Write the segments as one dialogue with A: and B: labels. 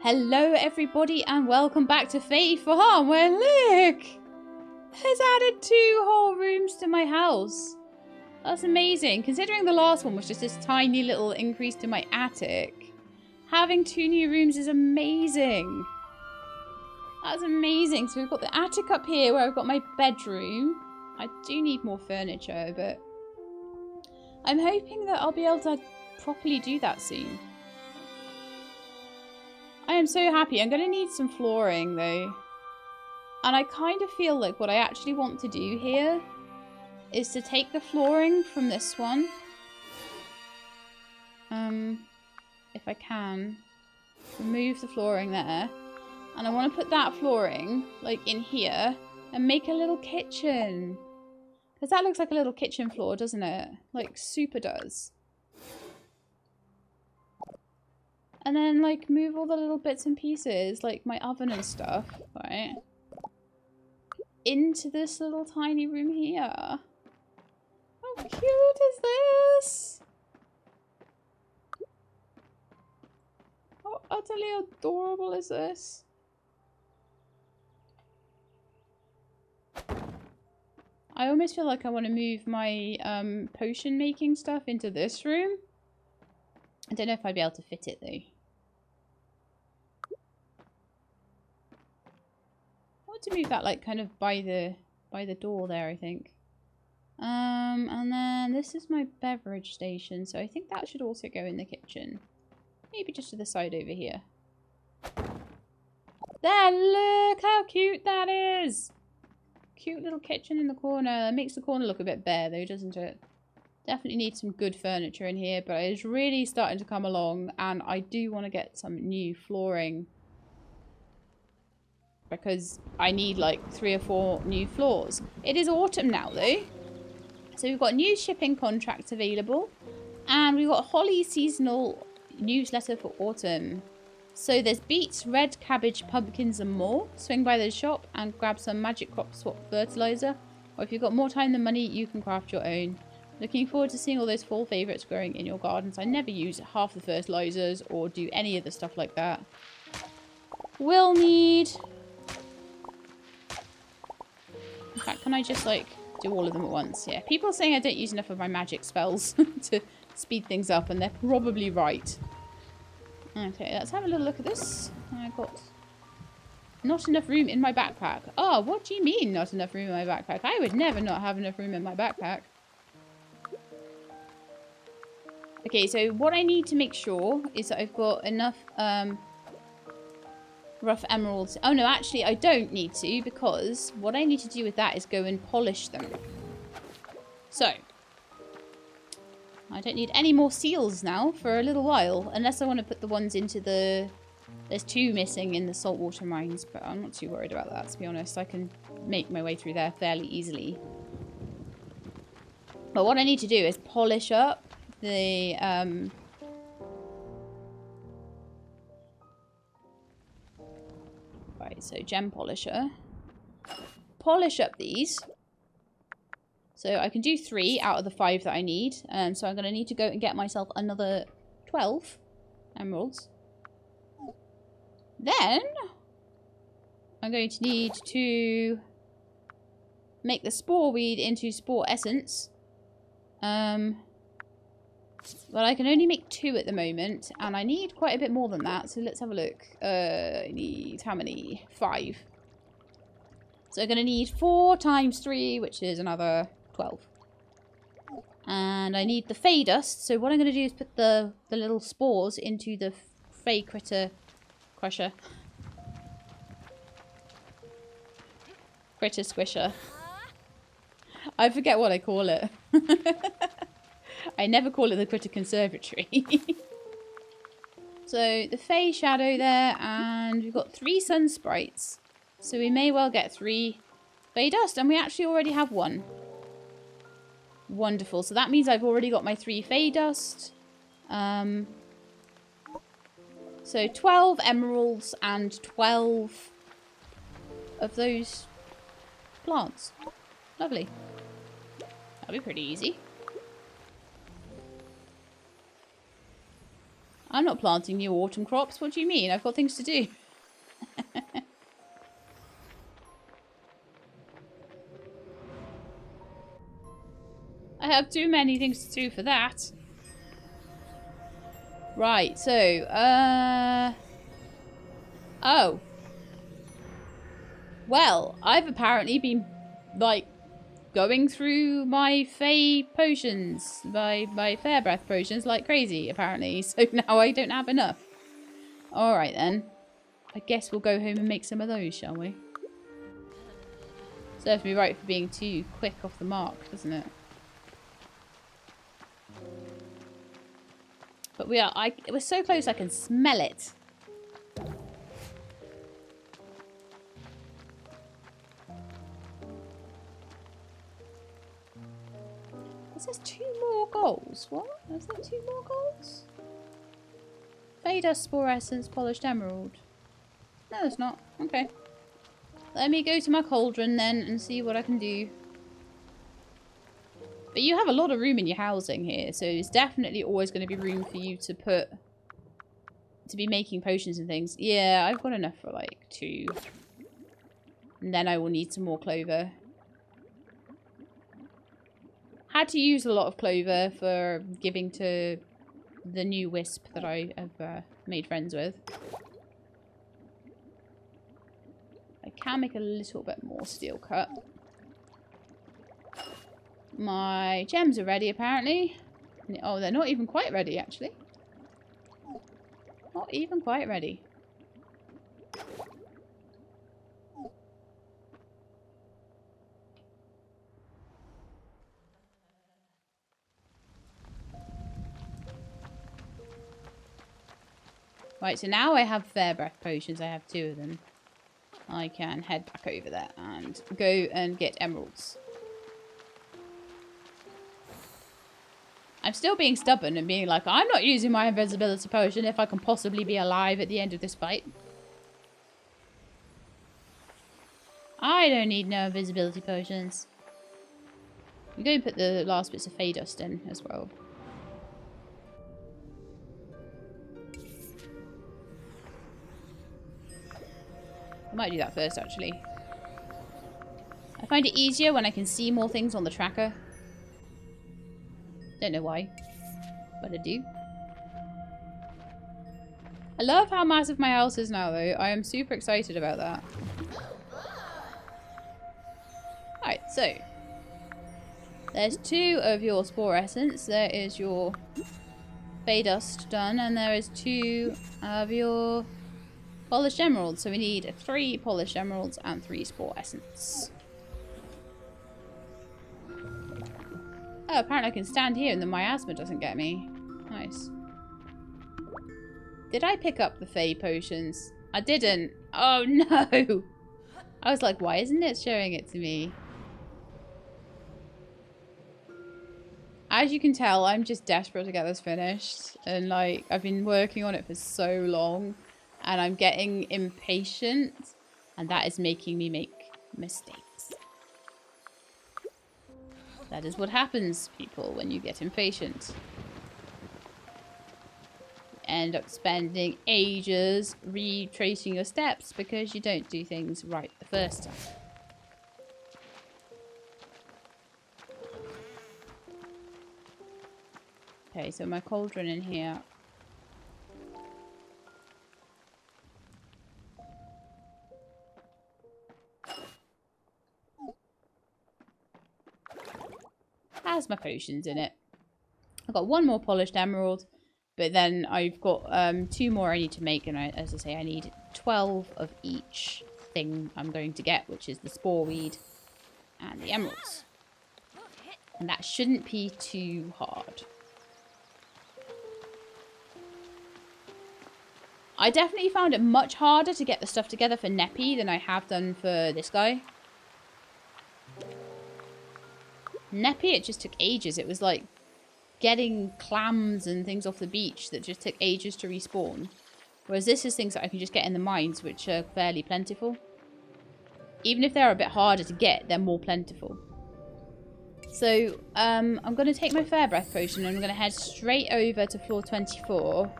A: Hello everybody and welcome back to Fae Farm, where look! Has added 2 whole rooms to my house. That's amazing. Considering the last one was just this tiny little increase to my attic, having 2 new rooms is amazing. That's amazing. So we've got the attic up here where I've got my bedroom. I do need more furniture, but I'm hoping that I'll be able to properly do that soon. I am so happy. I'm going to need some flooring though. And I kind of feel like what I actually want to do here is to take the flooring from this one. If I can. Remove the flooring there. And I want to put that flooring like in here and make a little kitchen. Because that looks like a little kitchen floor, doesn't it? Like super does. And then, like, move all the little bits and pieces, like my oven and stuff, right? Into this little tiny room here. How cute is this? How utterly adorable is this? I almost feel like I want to move my potion making stuff into this room. I don't know if I'd be able to fit it though. To move that like kind of by the door there, I think. And then this is my beverage station, so I think that should also go in the kitchen. Maybe just to the side over here. There, look how cute that is. Cute little kitchen in the corner. It makes the corner look a bit bare though, doesn't it? Definitely need some good furniture in here, but it's really starting to come along, and I do want to get some new flooring. Because I need like 3 or 4 new floors. It is autumn now though. So we've got new shipping contracts available. And we've got Holly seasonal newsletter for autumn. So there's beets, red cabbage, pumpkins and more. Swing by the shop and grab some magic crop swap fertilizer. Or if you've got more time than money, you can craft your own. Looking forward to seeing all those fall favourites growing in your gardens. I never use half the fertilizers or do any of the stuff like that. We'll need... In fact, can I just, like, do all of them at once? Yeah, people are saying I don't use enough of my magic spells to speed things up, and they're probably right. Okay, let's have a little look at this. I've got not enough room in my backpack. Oh, what do you mean not enough room in my backpack? I would never not have enough room in my backpack. Okay, so what I need to make sure is that I've got enough, rough emeralds. Oh no, actually I don't need to, because what I need to do with that is go and polish them. So I don't need any more seals now for a little while, unless I want to put the ones into the... There's 2 missing in the saltwater mines, but I'm not too worried about that, to be honest. I can make my way through there fairly easily. But what I need to do is polish up the right, so gem polisher. Polish up these. So I can do 3 out of the 5 that I need. So I'm going to need to go and get myself another 12 emeralds. Then I'm going to need to make the spore weed into spore essence. But I can only make 2 at the moment, and I need quite a bit more than that, so let's have a look. I need how many? 5. So I'm going to need 4 times 3, which is another 12. And I need the Fae dust, so what I'm going to do is put the little spores into the Fae critter crusher. Critter squisher. I forget what I call it. I never call it the Critter Conservatory. So the Fae shadow there, and we've got 3 sun sprites. So we may well get 3 Fae dust, and we actually already have 1. Wonderful. So that means I've already got my 3 Fae dust. So 12 emeralds and 12 of those plants. Lovely. That'll be pretty easy. I'm not planting new autumn crops. What do you mean? I've got things to do. I have too many things to do for that. Right, so, oh. Well, I've apparently been, like, going through my Fae potions, my Fair Breath potions like crazy, apparently. So now I don't have enough. Alright then. I guess we'll go home and make some of those, shall we? Serves me right for being too quick off the mark, doesn't it? But it was so close I can smell it. There's 2 more goals. What? Is there 2 more goals? Fae Dust, Spore Essence, Polished Emerald. No, there's not. Okay. Let me go to my cauldron then and see what I can do. But you have a lot of room in your housing here, so it's definitely always going to be room for you to be making potions and things. Yeah, I've got enough for like 2. And then I will need some more clover. Had to use a lot of clover for giving to the new wisp that I have made friends with. I can make a little bit more steel cut. My gems are ready, apparently. Oh, they're not even quite ready, actually. Not even quite ready. Right, so now I have Fair Breath potions. I have 2 of them. I can head back over there and go and get emeralds. I'm still being stubborn and being like, I'm not using my invisibility potion if I can possibly be alive at the end of this fight. I don't need no invisibility potions. I'm going to put the last bits of Fae Dust in as well. I might do that first, actually. I find it easier when I can see more things on the tracker. Don't know why, but I do. I love how massive my house is now, though. I am super excited about that. Alright, so. There's 2 of your Spore Essence. There is your Fae Dust done. And there is 2 of your Polished Emeralds. So we need 3 Polished Emeralds and 3 Spore Essence. Oh, apparently I can stand here and the Miasma doesn't get me. Nice. Did I pick up the Fae potions? I didn't. Oh no! I was like, why isn't it showing it to me? As you can tell, I'm just desperate to get this finished. And like, I've been working on it for so long. And I'm getting impatient. And that is making me make mistakes. That is what happens, people, when you get impatient. You end up spending ages retracing your steps because you don't do things right the first time. Okay, so my cauldron in here. Has my potions in it. I've got 1 more polished emerald, but then I've got 2 more I need to make, and as I say, I need 12 of each thing I'm going to get, which is the spore weed and the emeralds. And that shouldn't be too hard. I definitely found it much harder to get the stuff together for Neppy than I have done for this guy. Neppy, it just took ages. It was like getting clams and things off the beach that just took ages to respawn. Whereas this is things that I can just get in the mines, which are fairly plentiful. Even if they're a bit harder to get, they're more plentiful. So, I'm going to take my Fair Breath potion and I'm going to head straight over to floor 24.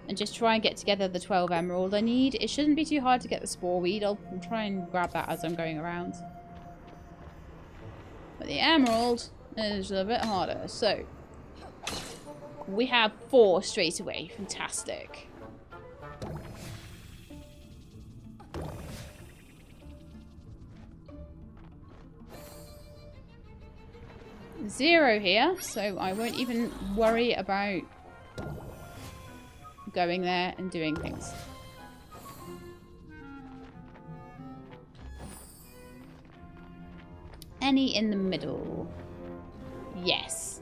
A: And just try and get together the 12 emerald I need. It shouldn't be too hard to get the spore weed. I'll try and grab that as I'm going around. But the emerald is a bit harder. So, we have 4 straight away. Fantastic. Zero here, so I won't even worry about going there and doing things. Any in the middle? Yes.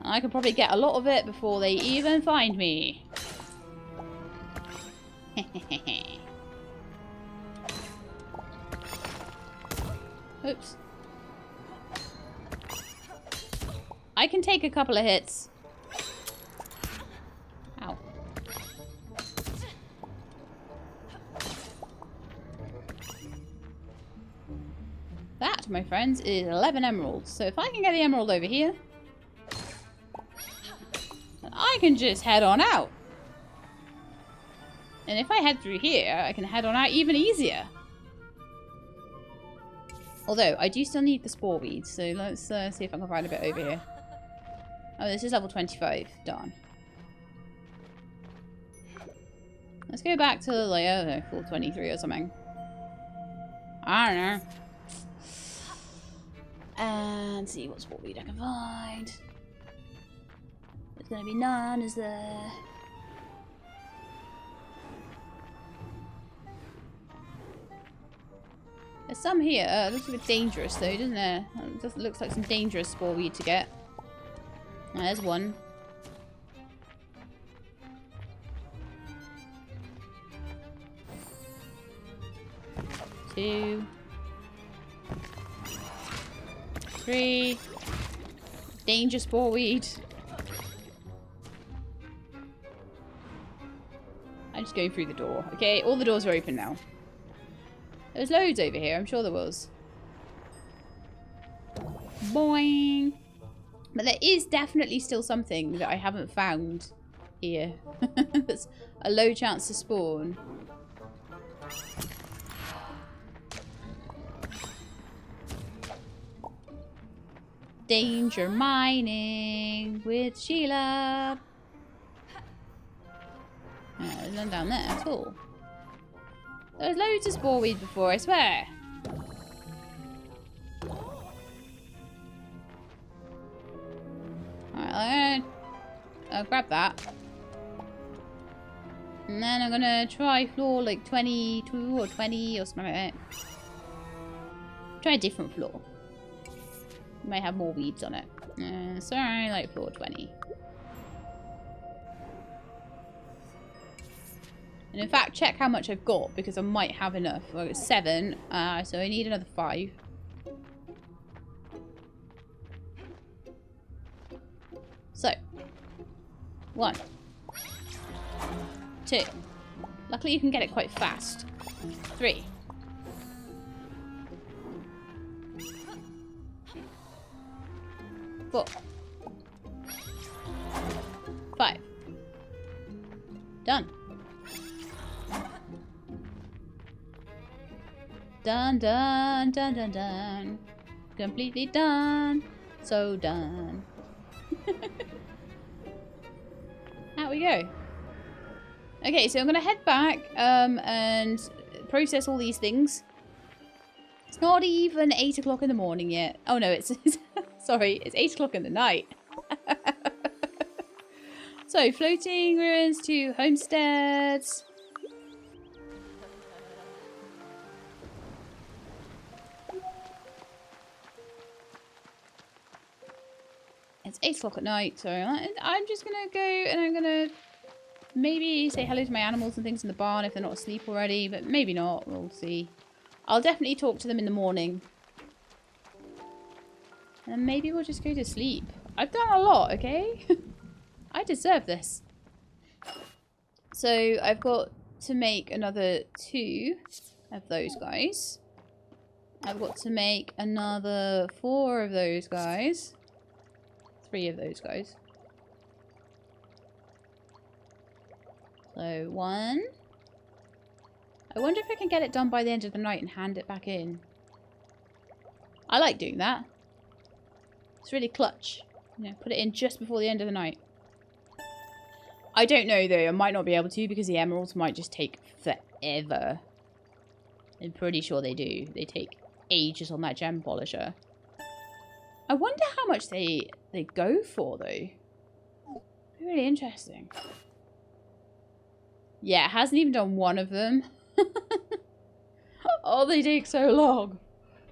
A: I can probably get a lot of it before they even find me. Oops. I can take a couple of hits. Ow. That, my friends, is 11 emeralds. So if I can get the emerald over here, then I can just head on out. And if I head through here, I can head on out even easier. Although, I do still need the spore weeds, so let's see if I can find a bit over here. Oh, this is level 25. Darn. Let's go back to, like, I don't know, full 23 or something. I don't know. And see what spore weed I can find. There's gonna be none, is there? There's some here. It looks a bit dangerous though, doesn't it? It just looks like some dangerous spore weed to get. There's one. Two. 3. Danger spore weed. I'm just going through the door. Okay, all the doors are open now. There's loads over here. I'm sure there was. Boing. But there is definitely still something that I haven't found here. That's a low chance to spawn. Danger mining with Sheila. There's none down there at all. There was loads of spore weed before, I swear. Alright, I'll grab that. And then I'm gonna try floor like 22 or 20 or something like that. Try a different floor. May have more weeds on it. Sorry, like floor 20. And in fact, check how much I've got because I might have enough. Well, it's 7, so I need another 5. So, 1, 2. Luckily, you can get it quite fast. 3. 4. 5. Done. Done, done, done, done, done. Completely done. So done. Out we go. Okay, so I'm gonna head back and process all these things. It's not even 8 o'clock in the morning yet. Oh no, it's sorry, it's 8 o'clock in the night. So, floating ruins to homesteads. It's 8 o'clock at night, so I'm just gonna go and I'm gonna maybe say hello to my animals and things in the barn if they're not asleep already, but maybe not, we'll see. I'll definitely talk to them in the morning. And maybe we'll just go to sleep. I've done a lot, okay? I deserve this. So I've got to make another 2 of those guys. I've got to make another 4 of those guys. 3 of those guys. So 1. I wonder if I can get it done by the end of the night and hand it back in. I like doing that. It's really clutch. You know, put it in just before the end of the night. I don't know though, I might not be able to because the emeralds might just take forever. I'm pretty sure they do. They take ages on that gem polisher. I wonder how much they go for though. Really interesting. Yeah, it hasn't even done one of them. Oh, they take so long.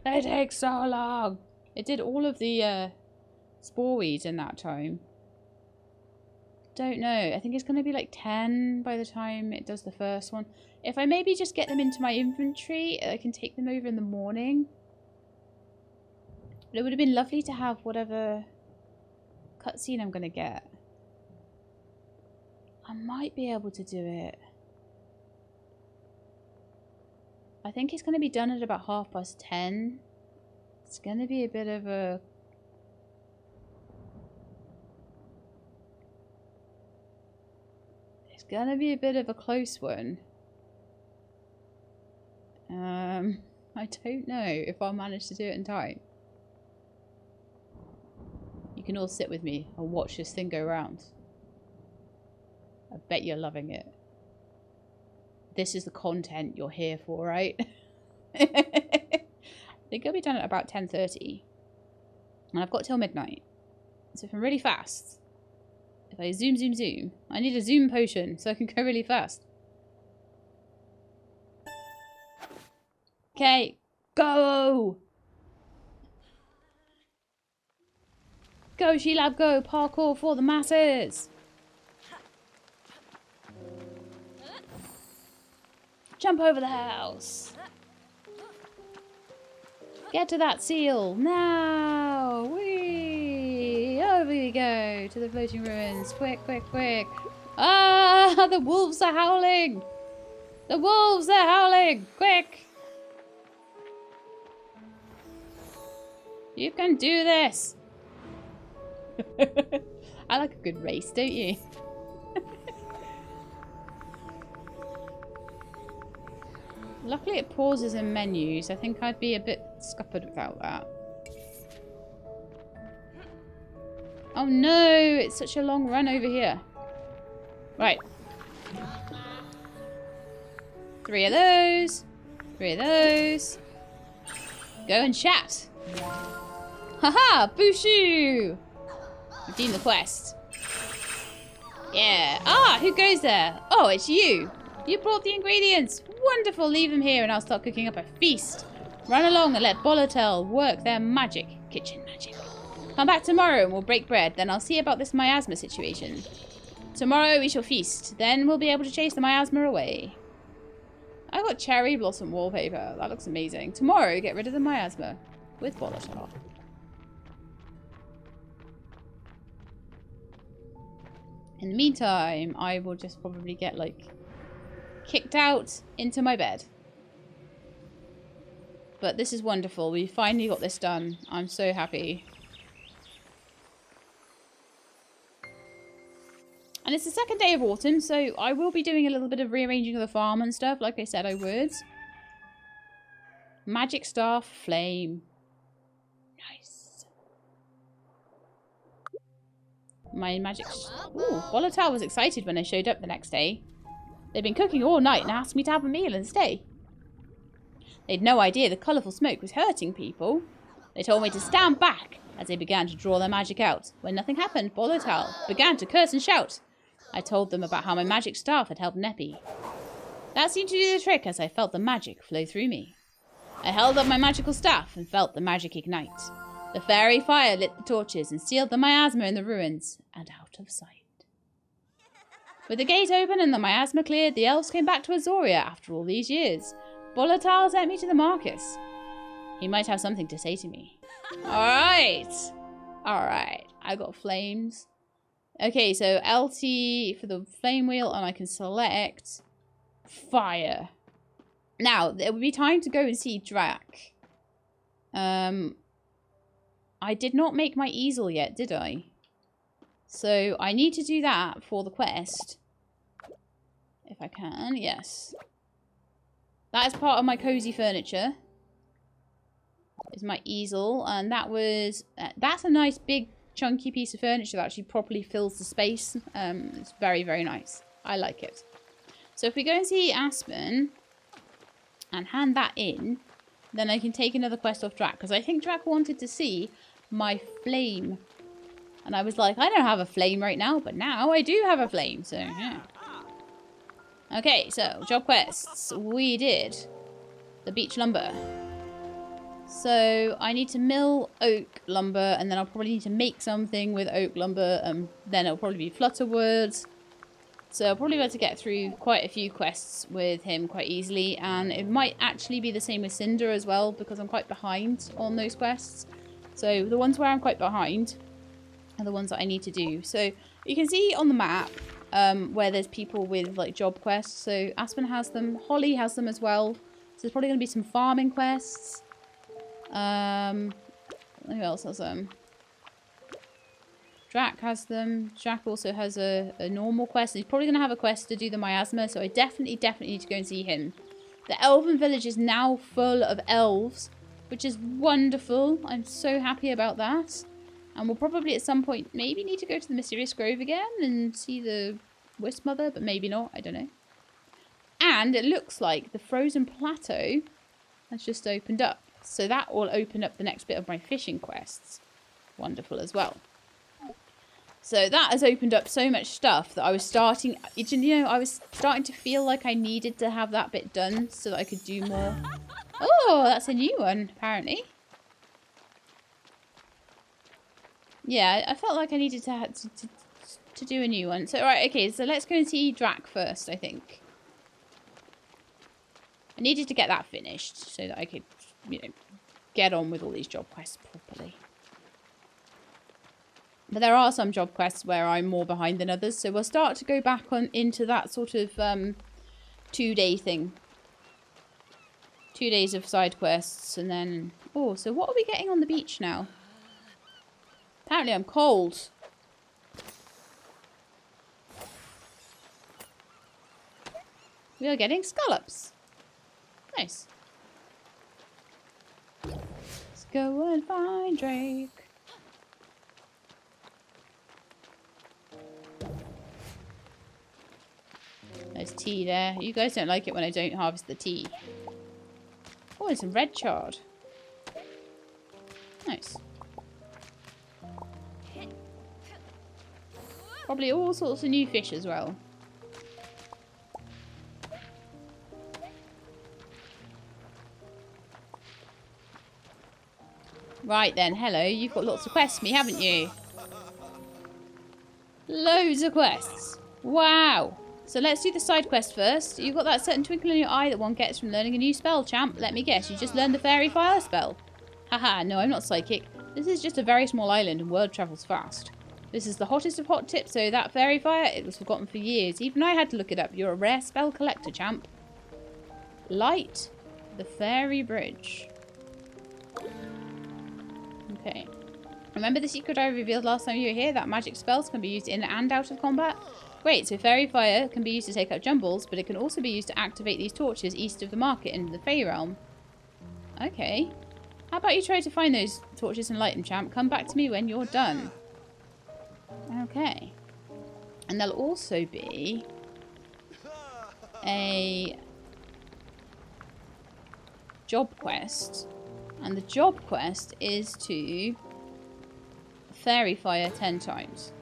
A: They take so long. It did all of the spore weeds in that time. Don't know. I think it's going to be like 10 by the time it does the first one. If I maybe just get them into my inventory, I can take them over in the morning. But it would have been lovely to have whatever cutscene I'm going to get. I might be able to do it. I think it's going to be done at about 10:30. It's going to be a bit of a... It's going to be a bit of a close one. I don't know if I'll manage to do it in time. You can all sit with me and watch this thing go round. I bet you're loving it. This is the content you're here for, right? I think I'll be done at about 10:30. And I've got till midnight. So if I'm really fast, if I zoom, zoom, zoom, I need a zoom potion so I can go really fast. Okay, go! Go, She-Lab, go! Parkour for the masses! Jump over the house! Get to that seal! Now! Whee! Over we go to the floating ruins. Quick, quick, quick! Ah! The wolves are howling! The wolves are howling! Quick! You can do this! I like a good race, don't you? Luckily it pauses in menus. I think I'd be a bit scuppered without that. Oh no! It's such a long run over here. Right. 3 of those. 3 of those. Go and chat. Haha! Booshu! Redeem the quest. Yeah. Ah, who goes there? Oh, it's you. You brought the ingredients. Wonderful. Leave them here and I'll start cooking up a feast. Run along and let Bolotel work their magic. Kitchen magic. Come back tomorrow and we'll break bread. Then I'll see about this miasma situation. Tomorrow we shall feast. Then we'll be able to chase the miasma away. I got cherry blossom wallpaper. That looks amazing. Tomorrow, get rid of the miasma with Bolotel. In the meantime, I will just probably get, like, kicked out into my bed. But this is wonderful. We finally got this done. I'm so happy. And it's the second day of autumn, so I will be doing a little bit of rearranging of the farm and stuff, like I said I would. Magic staff, flame. Nice. My magic... Ooh, Bolotel was excited when I showed up the next day. They'd been cooking all night and asked me to have a meal and stay. They'd no idea the colourful smoke was hurting people. They told me to stand back as they began to draw their magic out. When nothing happened, Bolotel began to curse and shout. I told them about how my magic staff had helped Neppy. That seemed to do the trick as I felt the magic flow through me. I held up my magical staff and felt the magic ignite. The fairy fire lit the torches and sealed the miasma in the ruins and out of sight. With the gate open and the miasma cleared, the elves came back to Azoria after all these years. Bolotel sent me to the Marcus. He might have something to say to me. Alright. Alright. I got flames. Okay, so LT for the flame wheel and I can select fire. Now, it would be time to go and see Drac. I did not make my easel yet, did I? So I need to do that for the quest. If I can, yes. That is part of my cozy furniture. Is my easel, and that was that's a nice big chunky piece of furniture that actually properly fills the space. It's very, very nice. I like it. So if we go and see Aspen and hand that in, then I can take another quest off Drac, because I think Drac wanted to see my flame. And I was like, I don't have a flame right now, but now I do have a flame, so yeah. Okay, so job quests. We did the beech lumber. So I need to mill oak lumber, and then I'll probably need to make something with oak lumber, and then it'll probably be flutterwood. So I'll probably be able to get through quite a few quests with him quite easily, and it might actually be the same with Cinder as well, because I'm quite behind on those quests. So the ones where I'm quite behind are the ones that I need to do. So you can see on the map where there's people with like job quests. So Aspen has them, Holly has them as well. So there's probably going to be some farming quests. Who else has them? Drac has them. Drac also has a normal quest. He's probably going to have a quest to do the Miasma, so I definitely need to go and see him. The elven village is now full of elves, which is wonderful. I'm so happy about that. And we'll probably at some point maybe need to go to the Mysterious Grove again and see the Wisp Mother, but maybe not. I don't know. And it looks like the Frozen Plateau has just opened up. So that will open up the next bit of my fishing quests. Wonderful as well. So that has opened up so much stuff that I was starting, you know, I was starting to feel like I needed to have that bit done so that I could do more. Oh, that's a new one, apparently. Yeah, I felt like I needed to do a new one. So, right, okay, so let's go and see Drac first, I think. I needed to get that finished so that I could, you know, get on with all these job quests properly. But there are some job quests where I'm more behind than others, so we'll start to go back on into that sort of 2-day thing. 2 days of side quests, and then... Oh, so what are we getting on the beach now? Apparently I'm cold. We are getting scallops. Nice. Let's go and find Drake. There's tea there. You guys don't like it when I don't harvest the tea. Oh, and some red chard. Nice. Probably all sorts of new fish as well. Right then, hello. You've got lots of quests for me, haven't you? Loads of quests. Wow. So let's do the side quest first. You've got that certain twinkle in your eye that one gets from learning a new spell, champ. Let me guess, you just learned the Fairy Fire spell. Haha, no, I'm not psychic. This is just a very small island and word travels fast. This is the hottest of hot tips, so that Fairy Fire, it was forgotten for years. Even I had to look it up. You're a rare spell collector, champ. Light the Fairy Bridge. Okay. Remember the secret I revealed last time you were here? That magic spells can be used in and out of combat? Great, so Fairy Fire can be used to take out jumbles, but it can also be used to activate these torches east of the market in the Fae Realm. Okay. How about you try to find those torches and light them, champ? Come back to me when you're done. Okay. And there'll also be a job quest. And the job quest is to Fairy Fire 10 times.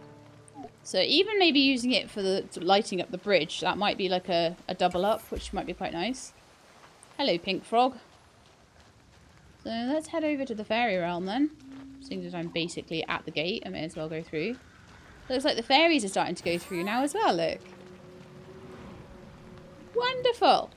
A: So even maybe using it for the lighting up the bridge, that might be like a double up, which might be quite nice. Hello, Pink Frog. So let's head over to the Fairy Realm then. Seeing that I'm basically at the gate, I may as well go through. Looks like the fairies are starting to go through now as well, look. Wonderful.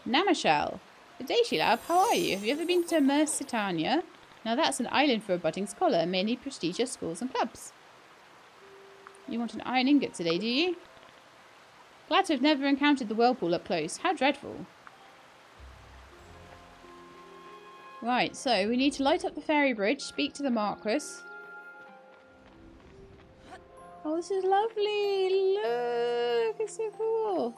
A: Namashell. Good day, Sheilab. How are you? Have you ever been to Mersitania? Now that's an island for a budding scholar, many prestigious schools and clubs. You want an iron ingot today, do you? Glad to have never encountered the whirlpool up close. How dreadful. Right, so we need to light up the fairy bridge, speak to the Marquis. Oh, this is lovely. Look, it's so cool.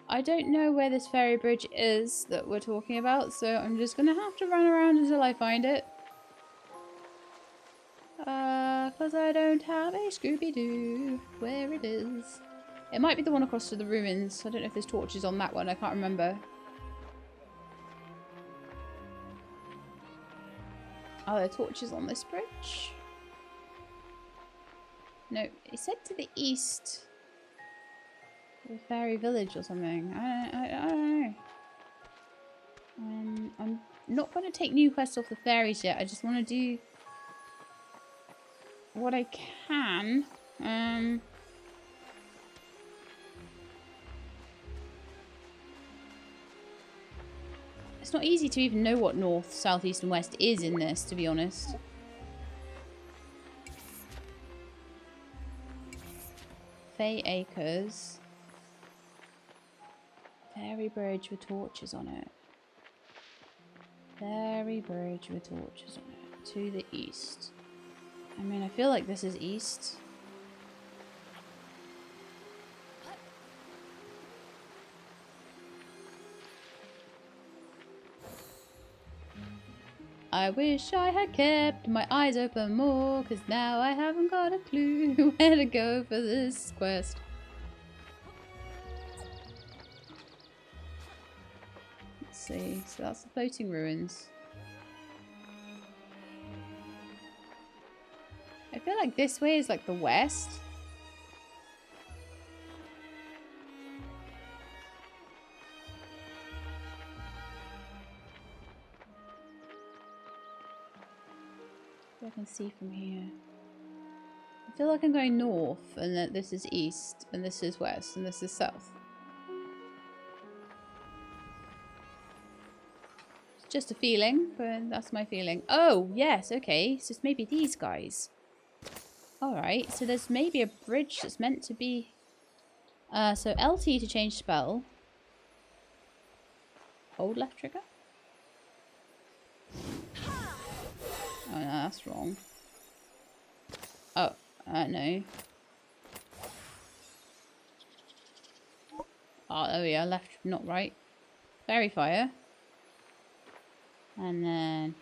A: I don't know where this ferry bridge is that we're talking about, so I'm just going to have to run around until I find it. Because I don't have a Scooby-Doo where it is. It might be the one across to the ruins. I don't know if there's torches on that one. I can't remember. Are there torches on this bridge? No, it said to the east. The fairy village or something. I don't know. I'm not going to take new quests off the fairies yet. I just want to do what I can. It's not easy to even know what north, south, east and west is in this, to be honest. Fae Acres. Fairy bridge with torches on it. Fairy bridge with torches on it. To the east. I mean, I feel like this is east. I wish I had kept my eyes open more, because now I haven't got a clue where to go for this quest. Let's see, so that's the floating ruins. I feel like this way is like the west. I can see from here. I feel like I'm going north and that this is east and this is west and this is south. It's just a feeling, but that's my feeling. Oh, yes, okay. So it's maybe these guys. Alright, so there's maybe a bridge that's meant to be... so LT to change spell. Hold left trigger. Oh, no, that's wrong. Oh, no. Oh, yeah, left, not right. Fairy fire. And then...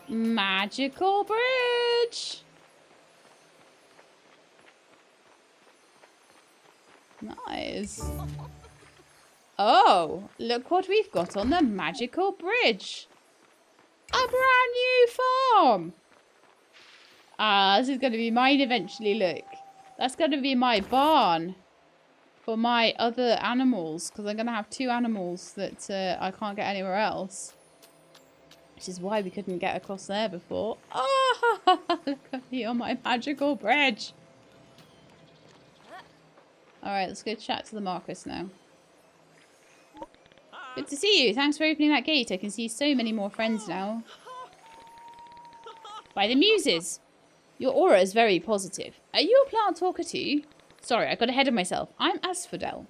A: Magical bridge! Nice. Oh, look what we've got on the magical bridge. A brand new farm. Ah, this is going to be mine eventually, look. That's going to be my barn for my other animals. Because I'm going to have 2 animals that I can't get anywhere else. Which is why we couldn't get across there before. Oh, look at me on my magical bridge. Alright, let's go chat to the Marquis now. Good to see you. Thanks for opening that gate. I can see so many more friends now. By the muses. Your aura is very positive. Are you a plant talker too? Sorry, I got ahead of myself. I'm Asphodel.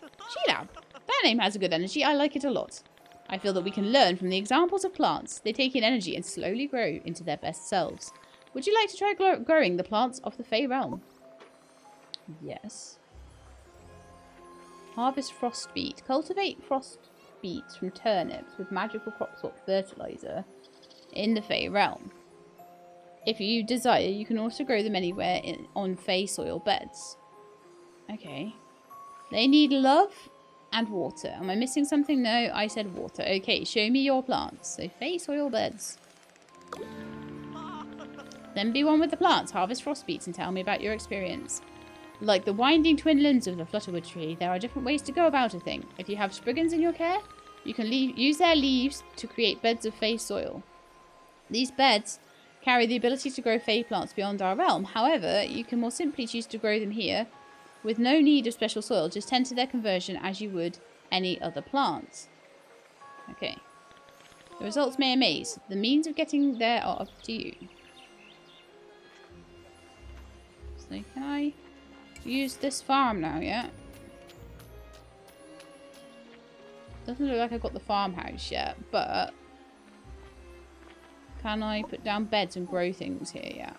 A: Sheila. That name has a good energy. I like it a lot. I feel that we can learn from the examples of plants. They take in energy and slowly grow into their best selves. Would you like to try growing the plants of the Fae realm? Yes. Harvest frost beet. Cultivate frost beets from turnips with magical crop swap fertilizer in the Fae realm. If you desire, you can also grow them anywhere on Fae soil beds. Okay. They need love and water. Am I missing something? No, I said water. Okay, show me your plants. So Fae soil beds. Then be one with the plants. Harvest frost beets and tell me about your experience. Like the winding twin limbs of the flutterwood tree, there are different ways to go about a thing. If you have spriggans in your care, you can use their leaves to create beds of Fae soil. These beds carry the ability to grow Fae plants beyond our realm. However, you can more simply choose to grow them here with no need of special soil. Just tend to their conversion as you would any other plants. Okay. The results may amaze. The means of getting there are up to you. So can I use this farm now yet? Doesn't look like I've got the farmhouse yet, but can I put down beds and grow things here yet?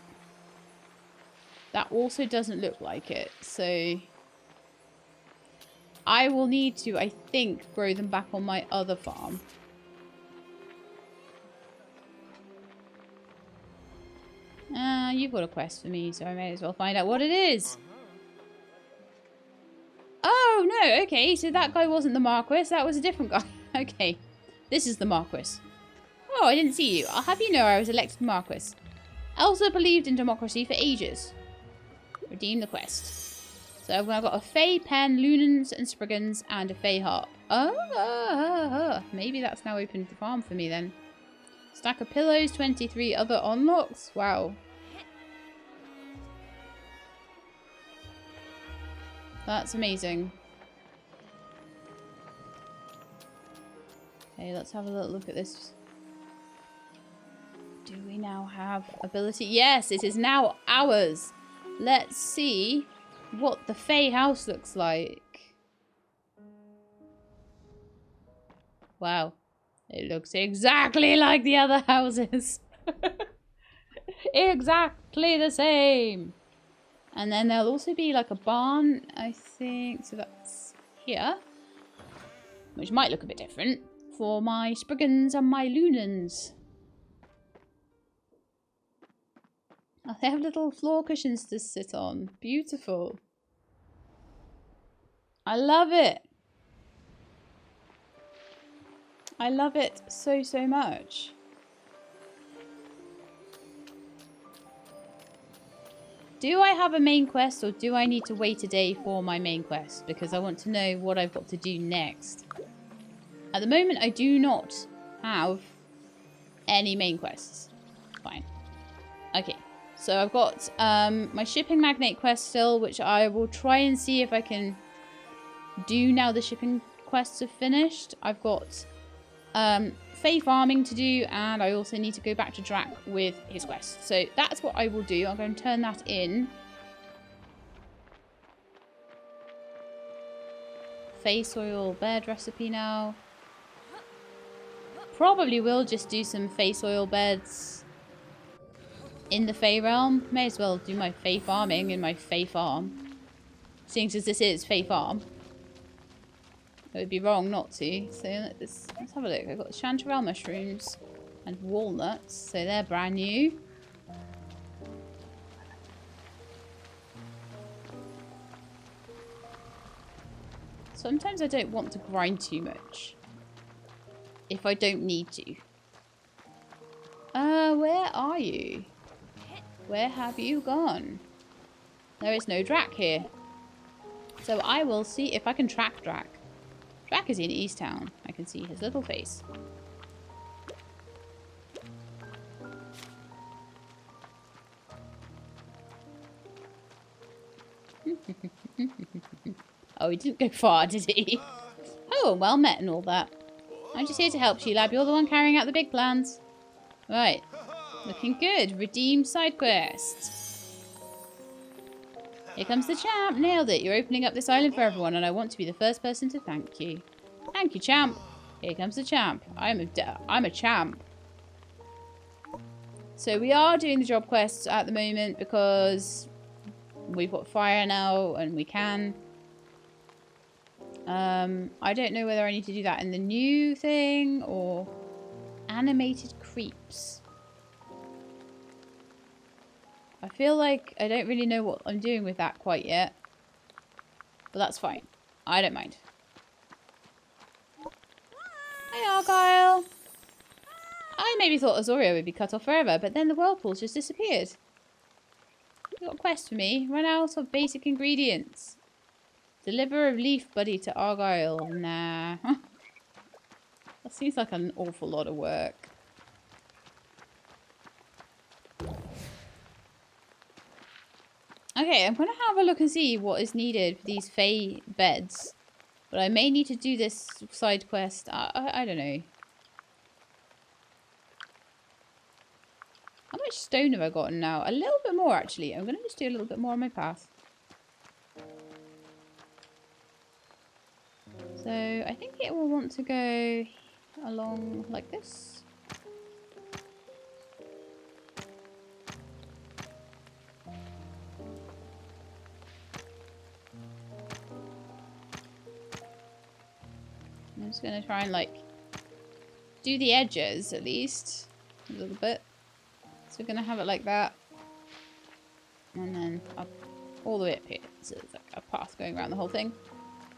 A: That also doesn't look like it. So I will need to, I think, grow them back on my other farm. You've got a quest for me, so I may as well find out what it is. Oh, no, okay, so that guy wasn't the Marquis, that was a different guy. Okay, this is the Marquis. Oh, I didn't see you. I'll have you know I was elected Marquis. Elsa believed in democracy for ages. Redeem the quest. So I've got a Fae pen, lunans and spriggans, and a Fae harp. Oh, maybe that's now opened the farm for me then. Stack of pillows, 23 other unlocks. Wow. That's amazing. Okay, let's have a little look at this. Do we now have ability? Yes, it is now ours. Let's see what the Fae house looks like. Wow. It looks exactly like the other houses. Exactly the same. And then there'll also be like a barn, I think. So that's here. Which might look a bit different for my spriggans and my lunans. Oh, they have little floor cushions to sit on. Beautiful. I love it. I love it so, so much. Do I have a main quest or do I need to wait a day for my main quest? Because I want to know what I've got to do next. At the moment, I do not have any main quests. Fine. Okay. So I've got my shipping magnate quest still, which I will try and see if I can do now the shipping quests are finished. I've got Fae farming to do, and I also need to go back to Drac with his quest. So that's what I will do. I'm going to turn that in. Fae soil bed recipe now. Probably will just do some Fae soil beds in the Fae realm. May as well do my Fae farming in my Fae farm. Seeing as this is Fae farm. It would be wrong not to. So let's have a look. I've got chanterelle mushrooms and walnuts. So they're brand new. Sometimes I don't want to grind too much. If I don't need to. Where are you? Where have you gone? There is no Drac here. So I will see if I can track Drac. Drac is in East Town. I can see his little face. Oh, he didn't go far, did he? Oh, well met and all that. I'm just here to help you, lab. You're the one carrying out the big plans. Right. Looking good. Redeem side quest. Here comes the champ. Nailed it. You're opening up this island for everyone, and I want to be the first person to thank you. Thank you, champ. Here comes the champ. I'm a champ. So we are doing the job quests at the moment because we've got fire now and we can. I don't know whether I need to do that in the new thing or animated creeps. I feel like I don't really know what I'm doing with that quite yet. But that's fine. I don't mind. Hi, Argyle. I maybe thought Azoria would be cut off forever, but then the whirlpools just disappeared. You got a quest for me? Run out of basic ingredients. Deliver a leaf buddy to Argyle. Nah. That seems like an awful lot of work. Okay, I'm going to have a look and see what is needed for these Fae beds. But I may need to do this side quest. I don't know. How much stone have I gotten now? A little bit more, actually. I'm going to just do a little bit more on my path. So, I think it will want to go along like this. I'm just going to try and, like, do the edges, at least. A little bit. So we're going to have it like that. And then up all the way up here. So it's like a path going around the whole thing.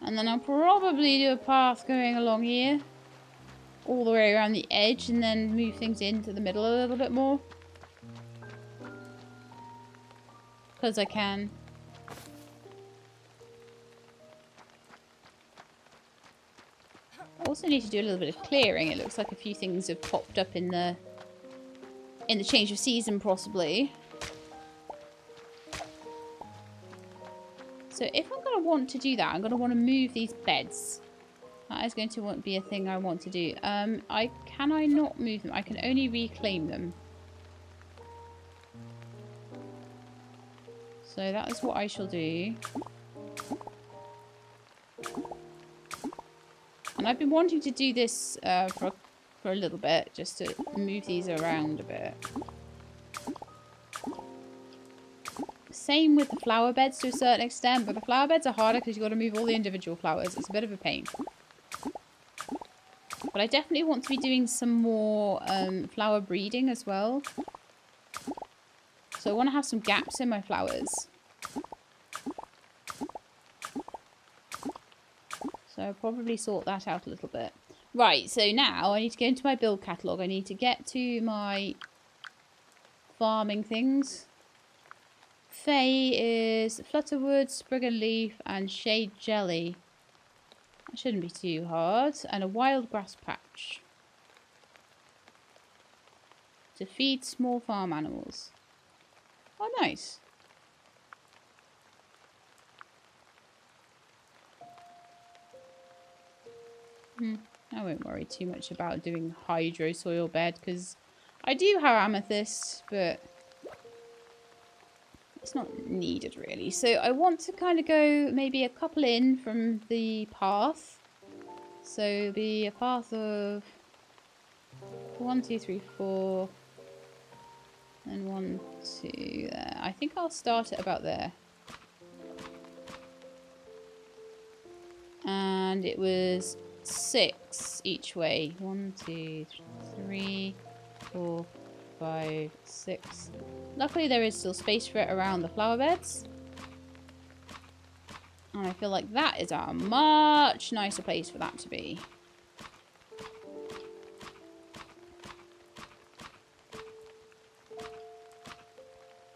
A: And then I'll probably do a path going along here. All the way around the edge. And then move things into the middle a little bit more. Because I can. Also need to do a little bit of clearing. It looks like a few things have popped up in the change of season, possibly. So if I'm going to want to do that, I'm going to want to move these beds. That is going to be a thing I want to do. Can I not move them? I can only reclaim them. So that is what I shall do. And I've been wanting to do this for a little bit, just to move these around a bit. Same with the flower beds to a certain extent, but the flower beds are harder because you've got to move all the individual flowers. It's a bit of a pain. But I definitely want to be doing some more flower breeding as well. So I want to have some gaps in my flowers. So I'll probably sort that out a little bit. Right, so now I need to go into my build catalogue. I need to get to my farming things. Fae is Flutterwood, Spriggan Leaf, and Shade Jelly. That shouldn't be too hard. And a wild grass patch. To feed small farm animals. Oh, nice. I won't worry too much about doing hydro soil bed because I do have amethyst, but it's not needed really. So I want to kind of go maybe a couple in from the path. So it'll be a path of 1, 2, 3, 4, and 1, 2 there. I think I'll start it about there. And it was 6 each way. 1, 2, 3, 4, 5, 6. Luckily there is still space for it around the flower beds. And I feel like that is a much nicer place for that to be.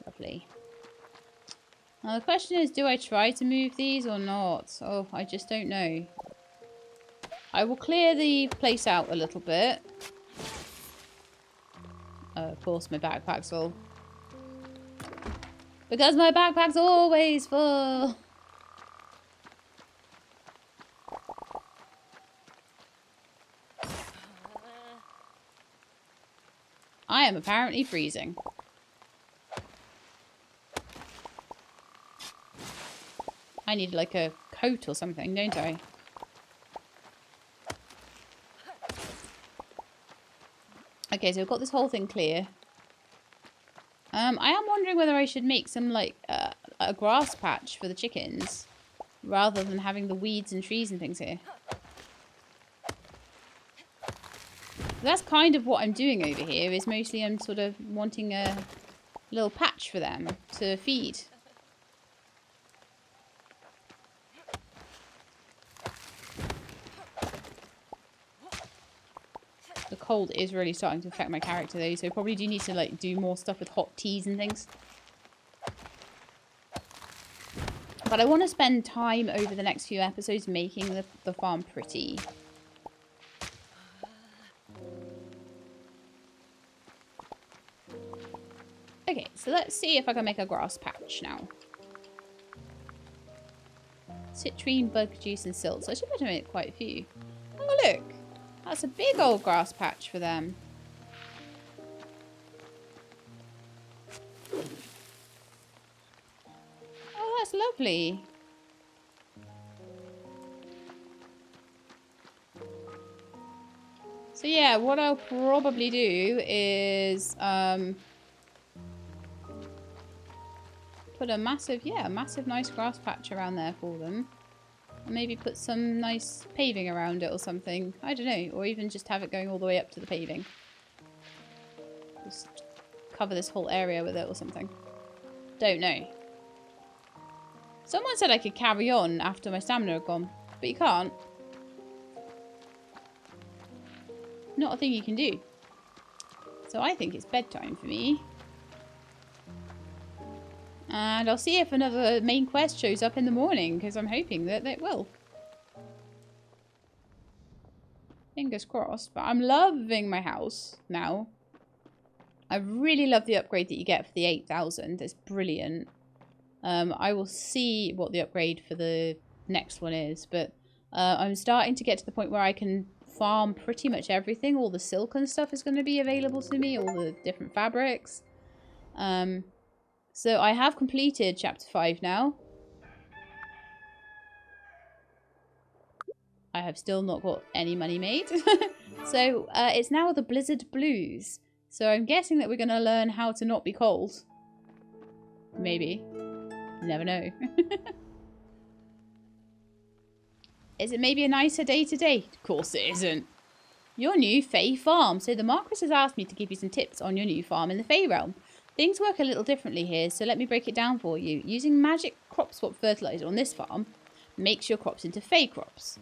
A: Lovely. Now the question is, do I try to move these or not? Oh, I just don't know. I will clear the place out a little bit. Of course, my backpack's full. Because my backpack's always full. I am apparently freezing. I need like a coat or something, don't I? Okay, so we've got this whole thing clear. I am wondering whether I should make some like a grass patch for the chickens rather than having the weeds and trees and things here. That's kind of what I'm doing over here, is mostly I'm sort of wanting a little patch for them to feed. The cold is really starting to affect my character though, so I probably do need to like do more stuff with hot teas and things. But I want to spend time over the next few episodes making the farm pretty. Okay, so let's see if I can make a grass patch now. Citrine, bug juice, and silt. So I should be able to make quite a few. Oh, look. That's a big old grass patch for them. Oh, that's lovely. So yeah, what I'll probably do is put a massive nice grass patch around there for them. Or maybe put some nice paving around it or something. I don't know. Or even just have it going all the way up to the paving. Just cover this whole area with it or something. Don't know. Someone said I could carry on after my stamina had gone. But you can't. Not a thing you can do. So I think it's bedtime for me. And I'll see if another main quest shows up in the morning, because I'm hoping that it will. Fingers crossed. But I'm loving my house now. I really love the upgrade that you get for the 8,000. It's brilliant. I will see what the upgrade for the next one is. But I'm starting to get to the point where I can farm pretty much everything. All the silk and stuff is going to be available to me. All the different fabrics. So I have completed chapter 5 now. I have still not got any money made. So it's now the Blizzard Blues. So I'm guessing that we're going to learn how to not be cold. Maybe. You never know. Is it maybe a nicer day today? Of course it isn't. Your new Fae Farm. So the Marquis has asked me to give you some tips on your new farm in the Fae realm. Things work a little differently here, so let me break it down for you. Using magic crop swap fertilizer on this farm makes your crops into Fae crops.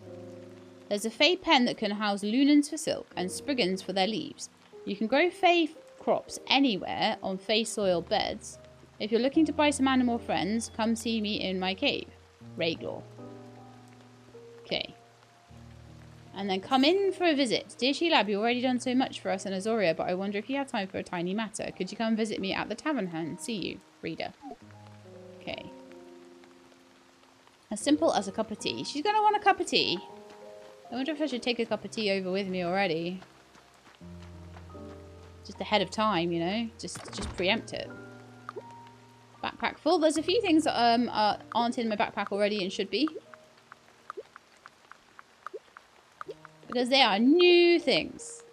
A: There's a Fae pen that can house lunans for silk and spriggans for their leaves. You can grow Fae crops anywhere on Fae soil beds. If you're looking to buy some animal friends, come see me in my cave. Rayglaw. Okay. And then come in for a visit. Dear She-Lab, you've already done so much for us in Azoria, but I wonder if you have time for a tiny matter. Could you come visit me at the tavern and see you, reader? Okay. As simple as a cup of tea. She's going to want a cup of tea. I wonder if I should take a cup of tea over with me already. Just ahead of time, you know? Just preempt it. Backpack full. There's a few things that aren't in my backpack already and should be. Because they are new things.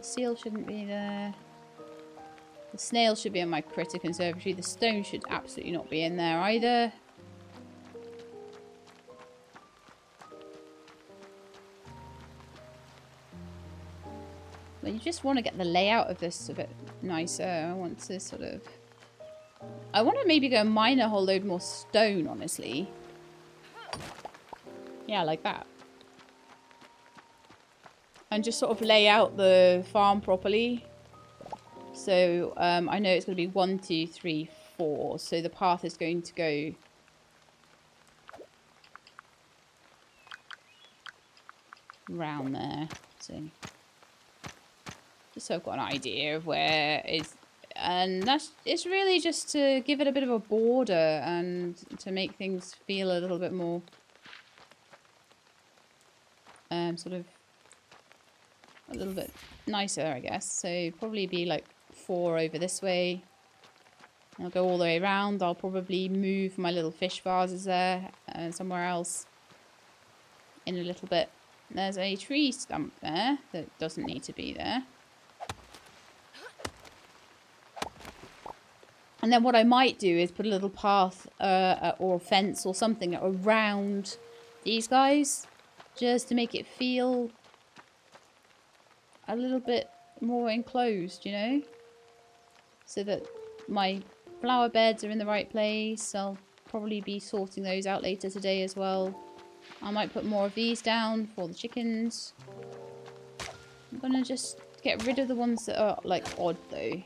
A: Seal shouldn't be there. The snail should be in my critter conservatory. The stone should absolutely not be in there either. But you just want to get the layout of this a bit nicer. I want to sort of... I want to maybe go mine a whole load more stone, honestly. Yeah, like that. And just sort of lay out the farm properly. So, I know it's going to be 1, 2, 3, 4. So the path is going to go... round there. So... just so I've got an idea of where it's... and it's really just to give it a bit of a border and to make things feel a little bit more... sort of a little bit nicer, I guess. So probably be like 4 over this way. I'll go all the way around. I'll probably move my little fish vases there somewhere else in a little bit. There's a tree stump there that doesn't need to be there. And then what I might do is put a little path or a fence or something around these guys. Just to make it feel a little bit more enclosed, you know? So that my flower beds are in the right place. I'll probably be sorting those out later today as well. I might put more of these down for the chickens. I'm going to just get rid of the ones that are, like, odd, though.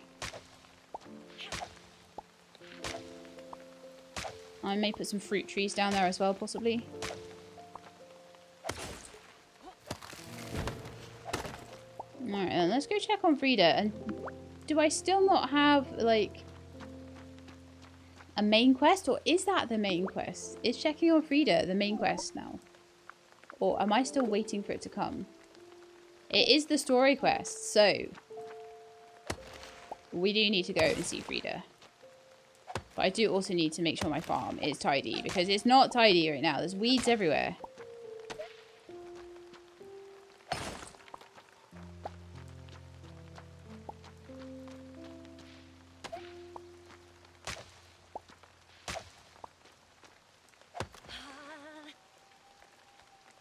A: I may put some fruit trees down there as well, possibly. Alright, then let's go check on Frida. And do I still not have, like, a main quest? Or is that the main quest? Is checking on Frida the main quest now? Or am I still waiting for it to come? It is the story quest, so we do need to go and see Frida. But I do also need to make sure my farm is tidy, because it's not tidy right now. There's weeds everywhere.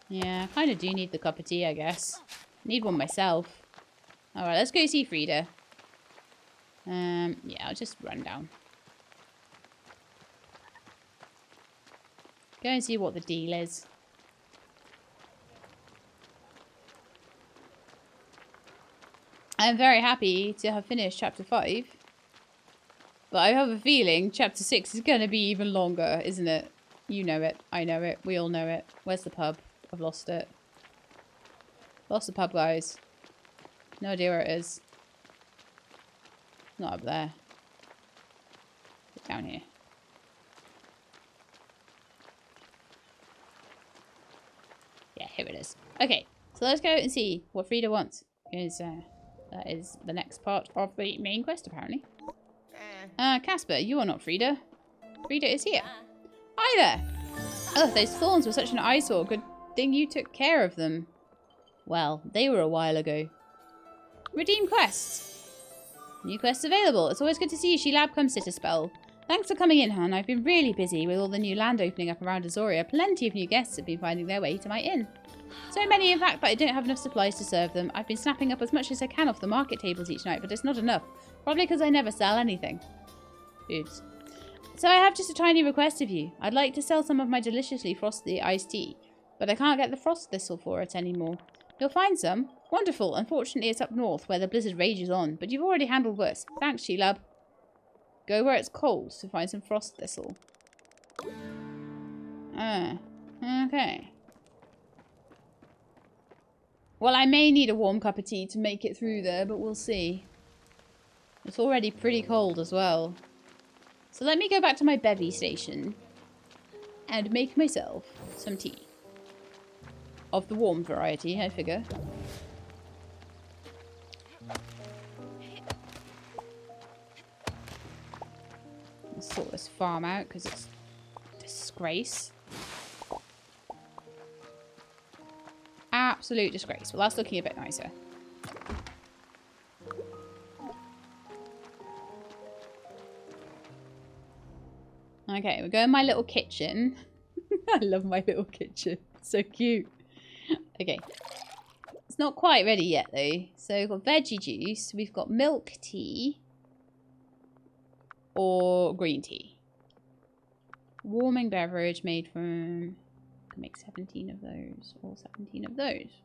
A: Yeah, I kind of do need the cup of tea, I guess. Need one myself. Alright, let's go see Frida. Yeah, I'll just run down. Go and see what the deal is. I'm very happy to have finished chapter 5. But I have a feeling chapter 6 is going to be even longer, isn't it? You know it. I know it. We all know it. Where's the pub? I've lost it. Lost the pub, guys. No idea where it is. Not up there. It's down here. Yeah, here it is. Okay, so let's go and see what Frida wants. Because that is the next part of the main quest, apparently. Casper, you are not Frida. Frida is here. Hi there. Oh, those thorns were such an eyesore. Good thing you took care of them. Well, they were a while ago. Redeem quests. New quests available. It's always good to see you. She Lab, come sit a spell. Thanks for coming in, hon. I've been really busy with all the new land opening up around Azoria. Plenty of new guests have been finding their way to my inn. So many, in fact, that I don't have enough supplies to serve them. I've been snapping up as much as I can off the market tables each night, but it's not enough. Probably because I never sell anything. Oops. So I have just a tiny request of you. I'd like to sell some of my deliciously frosty iced tea, but I can't get the frost thistle for it anymore. You'll find some. Wonderful. Unfortunately, it's up north where the blizzard rages on, but you've already handled worse. Thanks, She-Lab. Go where it's cold to find some frost thistle. Okay. Well, I may need a warm cup of tea to make it through there, but we'll see. It's already pretty cold as well. So let me go back to my bevy station and make myself some tea. Of the warm variety, I figure. Let's sort this farm out because it's a disgrace. Absolute disgrace. Well, that's looking a bit nicer. Okay, we're going to my little kitchen. I love my little kitchen. So cute. Okay. It's not quite ready yet, though. So we've got veggie juice. We've got milk tea. Or green tea. Warming beverage made from... I can make 17 of those. Or 17 of those.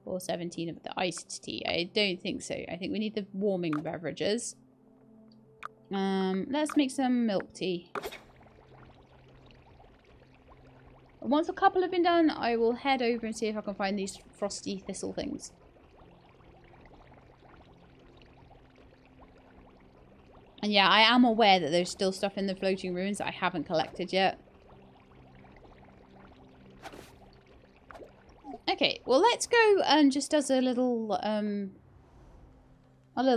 A: Or 17 of the iced tea. I don't think so. I think we need the warming beverages. Let's make some milk tea. Once a couple have been done, I will head over and see if I can find these frosty thistle things. And yeah, I am aware that there's still stuff in the floating ruins that I haven't collected yet. Okay, well let's go and just as a little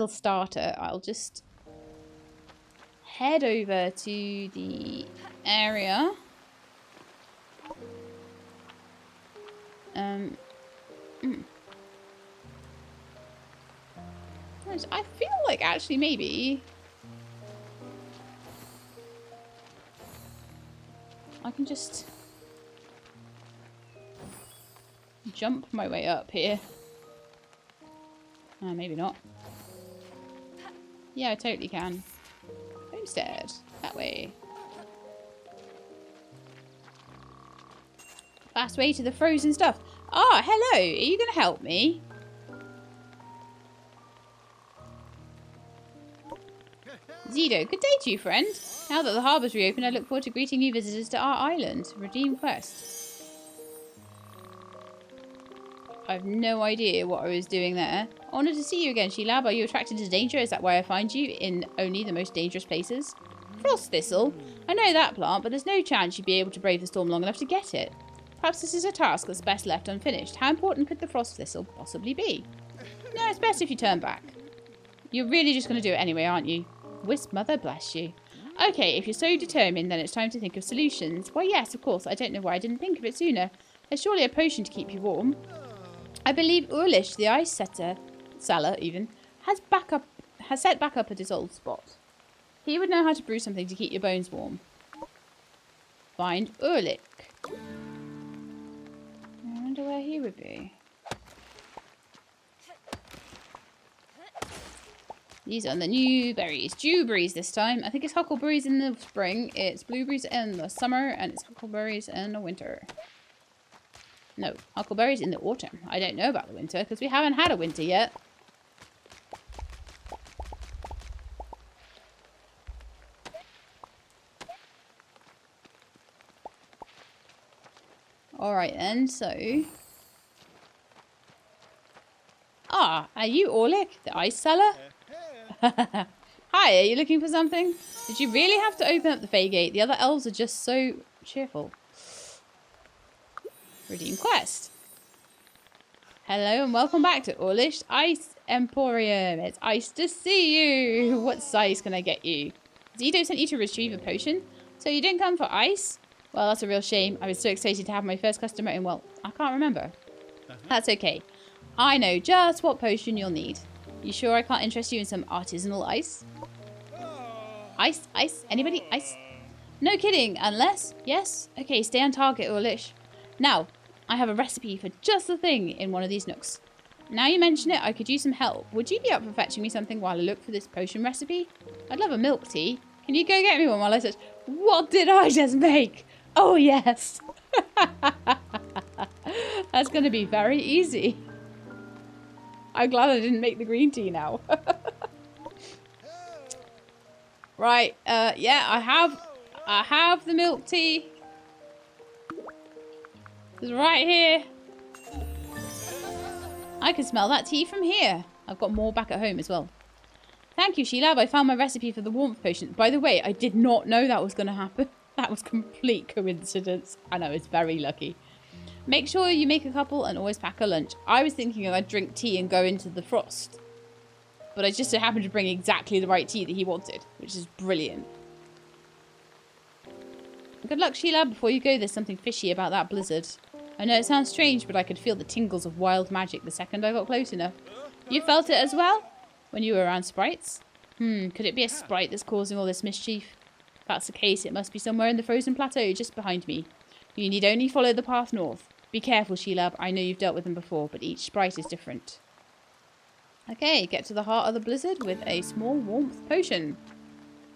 A: starter, I'll just head over to the area. I feel like actually maybe I can just jump my way up here. Maybe not. Yeah, I totally can. Homestead. That way. Fast way to the frozen stuff. Ah, hello. Are you going to help me? Zido, good day to you, friend. Now that the harbour's reopened, I look forward to greeting new visitors to our island. Redeem quest. I have no idea what I was doing there. Honoured to see you again, She-Lab. Are you attracted to danger? Is that why I find you in only the most dangerous places? Frost thistle? I know that plant, but there's no chance you'd be able to brave the storm long enough to get it. Perhaps this is a task that's best left unfinished. How important could the frost thistle possibly be? No, it's best if you turn back. You're really just going to do it anyway, aren't you? Wisp, mother bless you. Okay, if you're so determined, then it's time to think of solutions. Why, yes, of course. I don't know why I didn't think of it sooner. There's surely a potion to keep you warm. I believe Urlish, the ice seller even, has set back up at his old spot. He would know how to brew something to keep your bones warm. Find Urlich. wonder where he would be. These are the new berries. Dewberries this time. I think it's huckleberries in the spring. It's blueberries in the summer. And it's huckleberries in the winter. No, huckleberries in the autumn. I don't know about the winter because we haven't had a winter yet. Alright then, so... Ah, are you Orlick, the ice seller? Hi, are you looking for something? Did you really have to open up the Fae gate? The other elves are just so cheerful. Redeem quest. Hello and welcome back to Orlish Ice Emporium. It's ice to see you. What size can I get you? Zito sent you to retrieve a potion, so you didn't come for ice? Well, that's a real shame. I was so excited to have my first customer in, well, I can't remember. That's okay. I know just what potion you'll need. You sure I can't interest you in some artisanal ice? Ice? Ice? Anybody? Ice? No kidding, unless... Yes? Okay, stay on target, Orlish. Now, I have a recipe for just the thing in one of these nooks. Now you mention it, I could use some help. Would you be up for fetching me something while I look for this potion recipe? I'd love a milk tea. Can you go get me one while I search? What did I just make? Oh, yes. That's going to be very easy. I'm glad I didn't make the green tea now. Right, yeah, I have the milk tea. It's right here. I can smell that tea from here. I've got more back at home as well. Thank you, Sheila. I found my recipe for the warmth potion. By the way, I did not know that was going to happen. That was complete coincidence. I know, it's very lucky. Make sure you make a couple and always pack a lunch. I was thinking I'd drink tea and go into the frost. But I just so happened to bring exactly the right tea that he wanted, which is brilliant. Good luck, Sheila. Before you go, there's something fishy about that blizzard. I know it sounds strange, but I could feel the tingles of wild magic the second I got close enough. You felt it as well? When you were around sprites? Could it be a sprite that's causing all this mischief? If that's the case, it must be somewhere in the frozen plateau just behind me. You need only follow the path north. Be careful, Sheila. I know you've dealt with them before, but each sprite is different. Okay, get to the heart of the blizzard with a small warmth potion.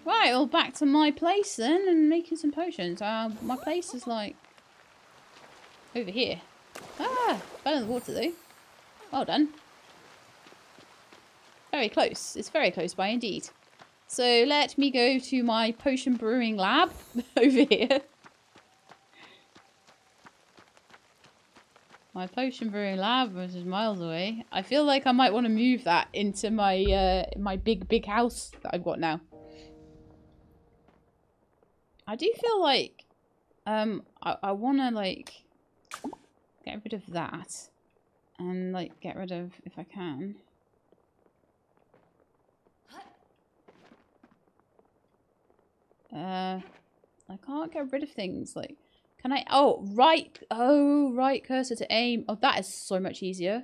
A: Right, well, back to my place then and making some potions. My place is like over here. Ah, fell in the water though. Well done. Very close. It's very close by indeed. So let me go to my potion brewing lab over here. My potion brewing lab, which is miles away. I feel like I might want to move that into my my big house that I've got now. I do feel like I want to like get rid of that and like get rid of, if I can. I can't get rid of things like. Can I? Oh, right. Oh, right cursor to aim. Oh, that is so much easier.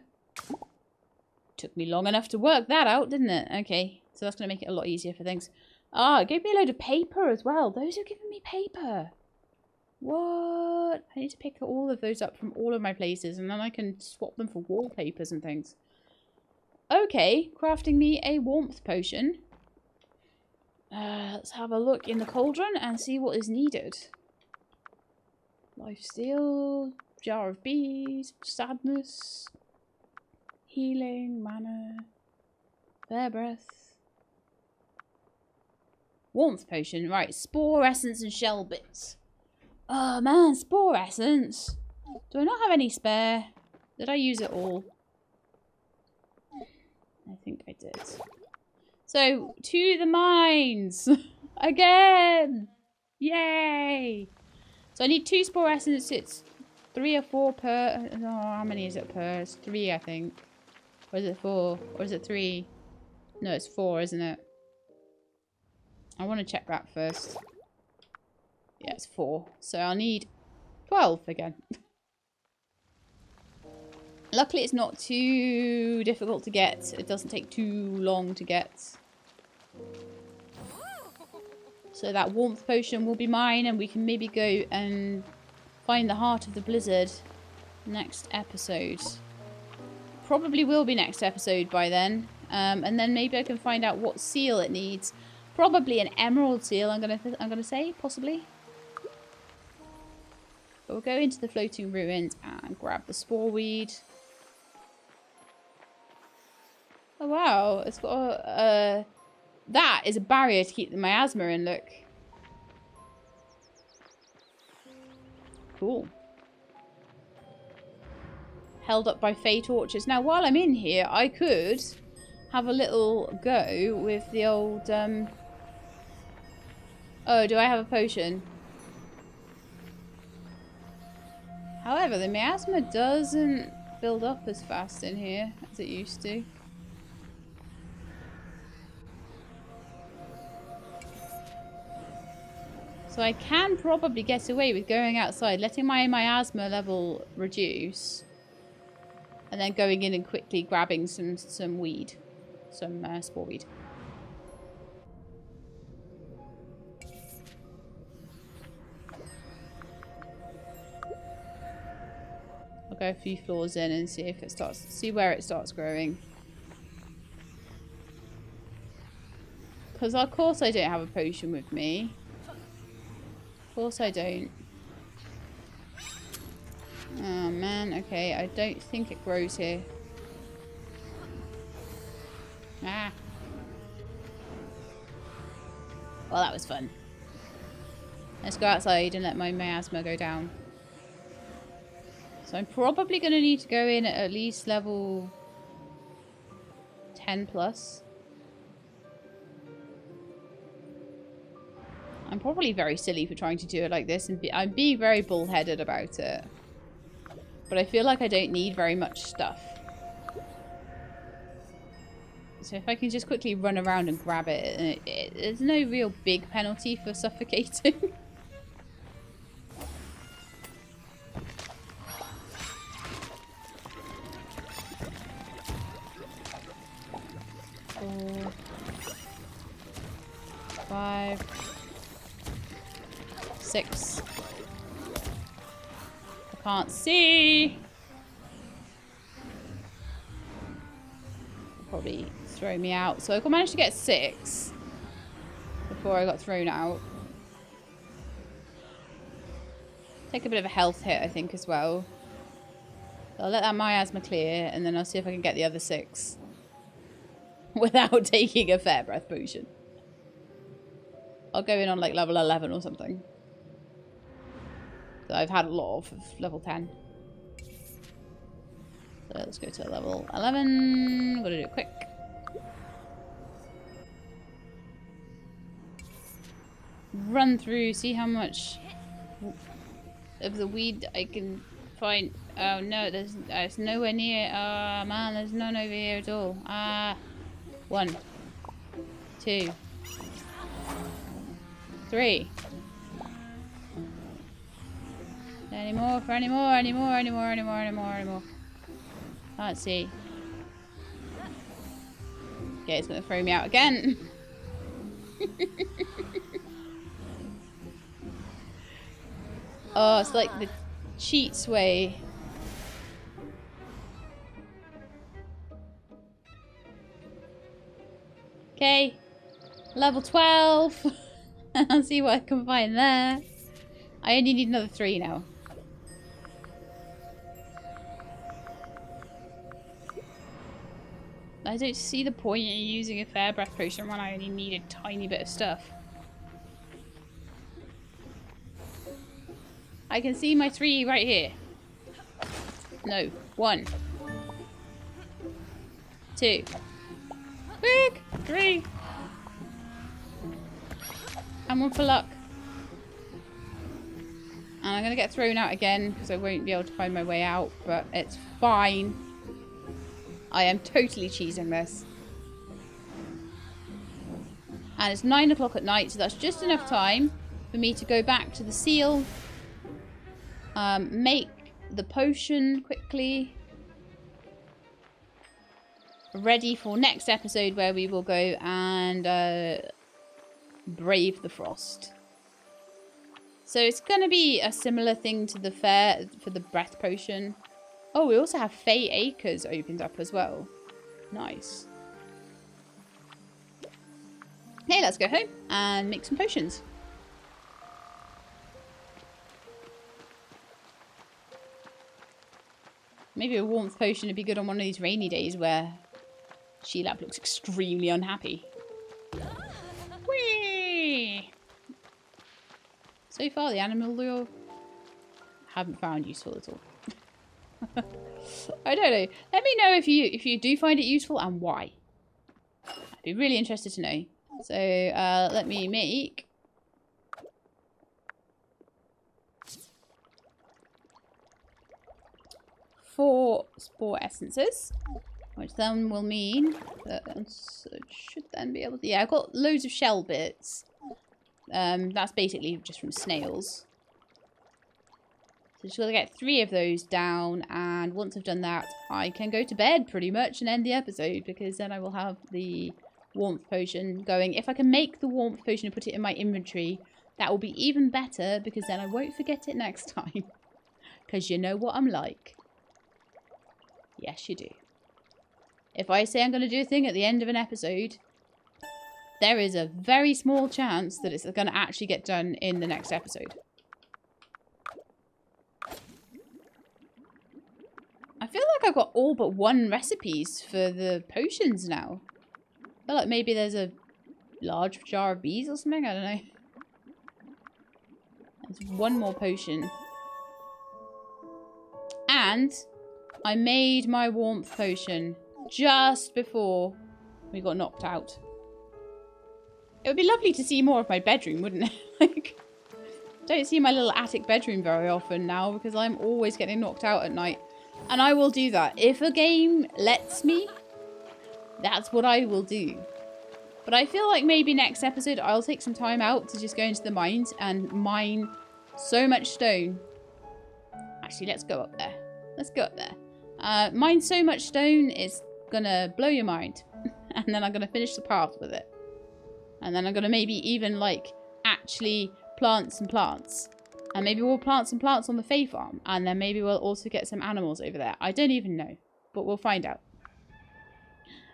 A: Took me long enough to work that out, didn't it? Okay, so that's going to make it a lot easier for things. Ah, it gave me a load of paper as well. Those are giving me paper. What? I need to pick all of those up from all of my places, and then I can swap them for wallpapers and things. Okay, crafting me a warmth potion. Let's have a look in the cauldron and see what is needed. Lifesteal, jar of bees, sadness, healing, mana, fair breath. Warmth potion, right, spore essence and shell bits. Oh man, spore essence. Do I not have any spare? Did I use it all? I think I did. So, to the mines! Again! Yay! So I need 2 spore essence. It's 3 or 4 per... Oh, how many is it per? It's 3, I think. Or is it 4? Or is it 3? No, it's 4, isn't it? I want to check that first. Yeah, it's 4. So I'll need 12 again. Luckily, it's not too difficult to get. It doesn't take too long to get. So that warmth potion will be mine, and we can maybe go and find the heart of the blizzard Next episode. Probably will be next episode by then. And then maybe I can find out what seal it needs. Probably an emerald seal, I'm gonna say, possibly. But we'll go into the floating ruins and grab the spore weed. Oh wow, it's got a that is a barrier to keep the miasma in, look. Cool. Held up by Fae torches. Now, while I'm in here, I could have a little go with the old, Oh, do I have a potion? However, the miasma doesn't build up as fast in here as it used to. So I can probably get away with going outside, letting my miasma level reduce, and then going in and quickly grabbing some weed, some spore weed. I'll go a few floors in and see if it starts, see where it starts growing. Because of course I don't have a potion with me. Of course I don't. Oh man, okay, I don't think it grows here. Ah. Well, that was fun. Let's go outside and let my miasma go down. So I'm probably going to need to go in at least level 10 plus. I'm probably very silly for trying to do it like this, and I'm being very bullheaded about it. But I feel like I don't need very much stuff. So if I can just quickly run around and grab it, there's no real big penalty for suffocating. 4, 5, 6. I can't see. Probably throw me out. So I managed to get 6 before I got thrown out. Take a bit of a health hit, I think, as well. So I'll let that miasma clear, and then I'll see if I can get the other 6 without taking a fair breath potion. I'll go in on like level 11 or something. So I've had a lot of level 10. So let's go to level 11. I'm gonna do it quick. Run through, see how much of the weed I can find. Oh no, there's nowhere near. Oh man, there's none over here at all. 1, 2, 3. Any more? Can't see. Okay, it's gonna throw me out again. Oh, it's like the cheats way. Okay, level 12. I'll see what I can find there. I only need another 3 now. I don't see the point in using a fair breath potion when I only need a tiny bit of stuff. I can see my 3 right here. No, 1, 2, quick, 3, and 1 for luck. And I'm gonna get thrown out again because I won't be able to find my way out, but it's fine. I am totally cheesing this. And it's 9 o'clock at night, so that's just enough time for me to go back to the seal. Make the potion quickly. Ready for next episode where we will go and brave the frost. So it's going to be a similar thing to the fair for the breath potion. Oh, we also have Fae Acres opened up as well. Nice. Okay, let's go home and make some potions. Maybe a warmth potion would be good on one of these rainy days where Sheilab looks extremely unhappy. Whee! So far, the animal lure haven't found useful at all. I don't know. Let me know if you do find it useful and why. I'd be really interested to know. So let me make 4 spore essences, which then will mean that it should then be able to... Yeah, I've got loads of shell bits. That's basically just from snails. So just got to get 3 of those down, and once I've done that, I can go to bed pretty much and end the episode, because then I will have the warmth potion going. If I can make the warmth potion and put it in my inventory, that will be even better, because then I won't forget it next time. Because you know what I'm like. Yes, you do. If I say I'm going to do a thing at the end of an episode, there is a very small chance that it's going to actually get done in the next episode. I feel like I've got all but 1 recipes for the potions now. I feel like maybe there's a large jar of bees or something. I don't know. There's 1 more potion. And I made my warmth potion just before we got knocked out. It would be lovely to see more of my bedroom, wouldn't it? Like, don't see my little attic bedroom very often now, because I'm always getting knocked out at night. And I will do that. If a game lets me, that's what I will do. But I feel like maybe next episode I'll take some time out to just go into the mines and mine so much stone. Actually, let's go up there. Let's go up there. Mine so much stone, it's gonna blow your mind. And then I'm gonna finish the path with it. And then I'm gonna maybe even, like, actually plant some plants. And maybe we'll plant some plants on the Fae Farm. And then maybe we'll also get some animals over there. I don't even know. But we'll find out.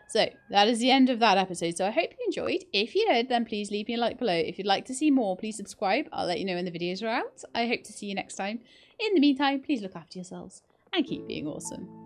A: So, that is the end of that episode. So I hope you enjoyed. If you did, then please leave me a like below. If you'd like to see more, please subscribe. I'll let you know when the videos are out. I hope to see you next time. In the meantime, please look after yourselves and keep being awesome.